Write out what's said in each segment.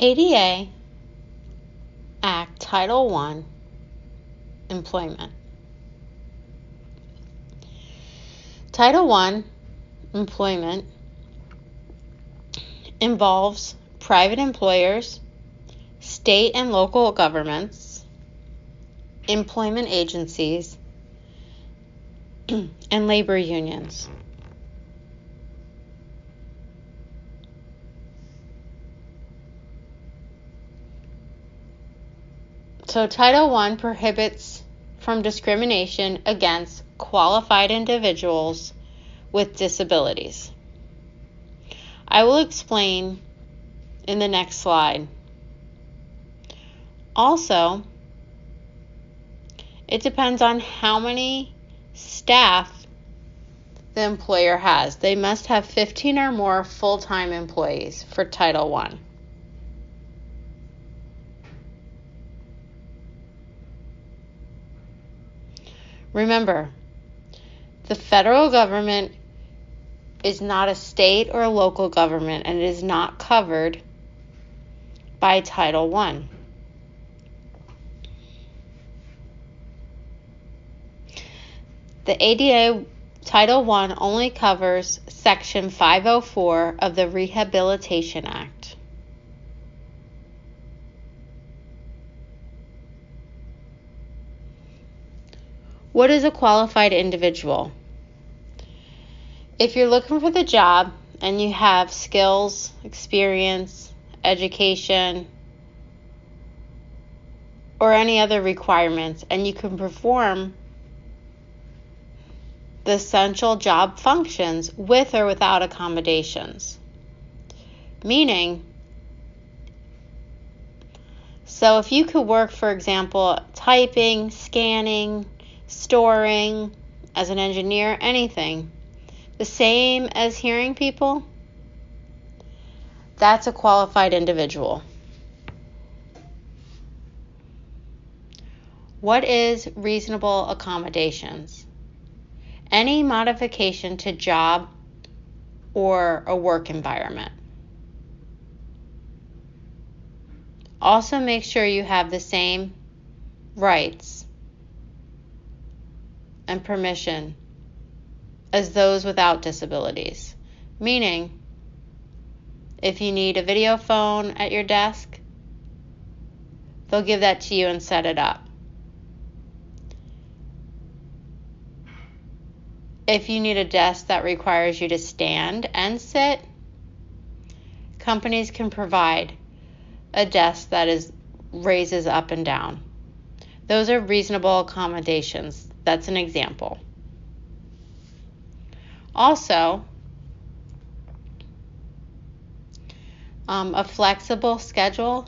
ADA Act Title I, Employment. Title I, Employment, involves private employers, state and local governments, employment agencies, and labor unions. So Title I prohibits from discrimination against qualified individuals with disabilities. I will explain in the next slide. Also, it depends on how many staff the employer has. They must have 15 or more full-time employees for Title I. Remember, the federal government is not a state or a local government, and it is not covered by Title I. The ADA Title I only covers Section 504 of the Rehabilitation Act. What is a qualified individual? If you're looking for the job and you have skills, experience, education, or any other requirements, and you can perform the essential job functions with or without accommodations. Meaning, so if you could work, for example, typing, scanning, storing, as an engineer, anything, the same as hearing people, that's a qualified individual. What is reasonable accommodations? Any modification to job or a work environment. Also make sure you have the same rights and permission as those without disabilities. Meaning, if you need a video phone at your desk, they'll give that to you and set it up. If you need a desk that requires you to stand and sit, companies can provide a desk that raises up and down. Those are reasonable accommodations. That's an example. Also, a flexible schedule.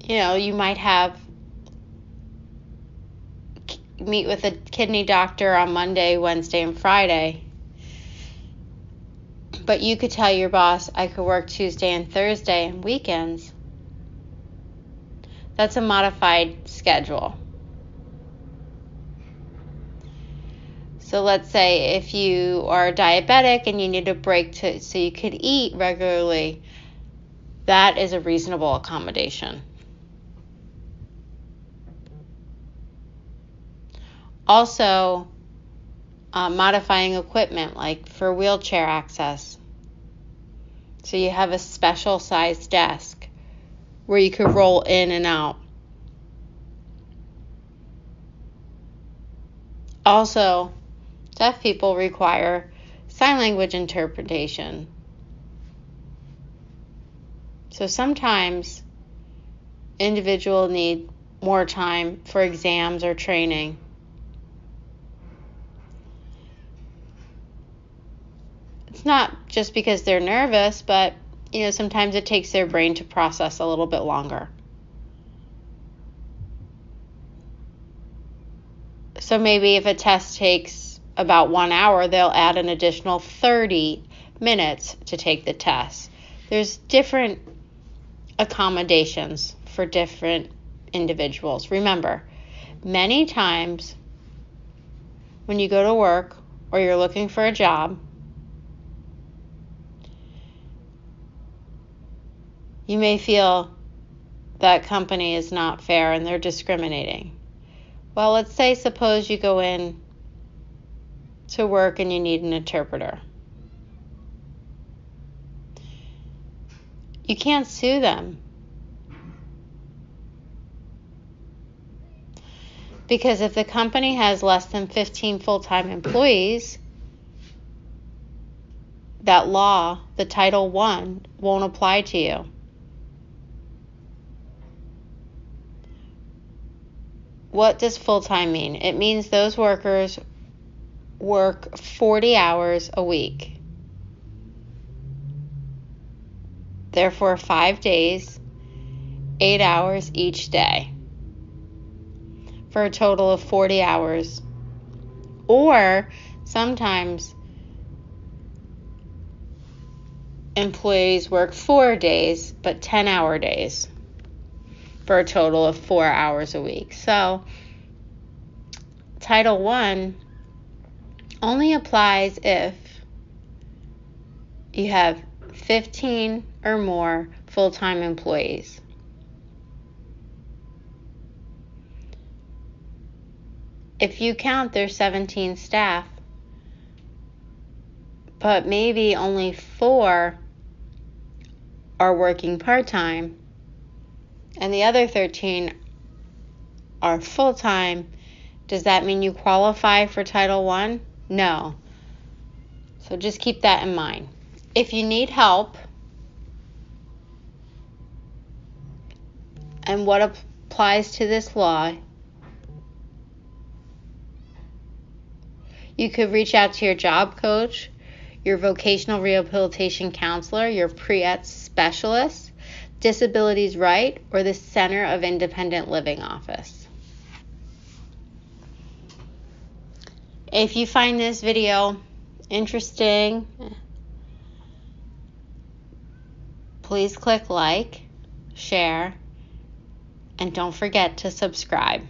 You might meet with a kidney doctor on Monday, Wednesday, and Friday. But you could tell your boss, I could work Tuesday and Thursday and weekends. That's a modified schedule. So let's say if you are diabetic and you need a break so you could eat regularly, that is a reasonable accommodation. Also, modifying equipment, like for wheelchair access. So you have a special sized desk where you could roll in and out. Also, deaf people require sign language interpretation. So sometimes individuals need more time for exams or training. It's not just because they're nervous, but sometimes it takes their brain to process a little bit longer. So maybe if a test takes about 1 hour, they'll add an additional 30 minutes to take the test. There's different accommodations for different individuals. Remember, many times when you go to work or you're looking for a job, You may feel that company is not fair and they're discriminating. Well, let's say suppose you go in to work and you need an interpreter. You can't sue them because if the company has less than 15 full-time employees, that law, the Title I, won't apply to you. What does full-time mean? It means those workers work 40 hours a week. Therefore, 5 days, 8 hours each day, for a total of 40 hours. Or sometimes employees work 4 days, but 10-hour days, for a total of 4 hours a week. So Title I only applies if you have 15 or more full-time employees. If you count, there's 17 staff, but maybe only 4 are working part-time, and the other 13 are full-time. Does that mean you qualify for Title I? No. So just keep that in mind. If you need help and what applies to this law, you could reach out to your job coach, your vocational rehabilitation counselor, your pre-ET specialist, Disabilities Right, or the Center of Independent Living office. If you find this video interesting, please click like, share, and don't forget to subscribe.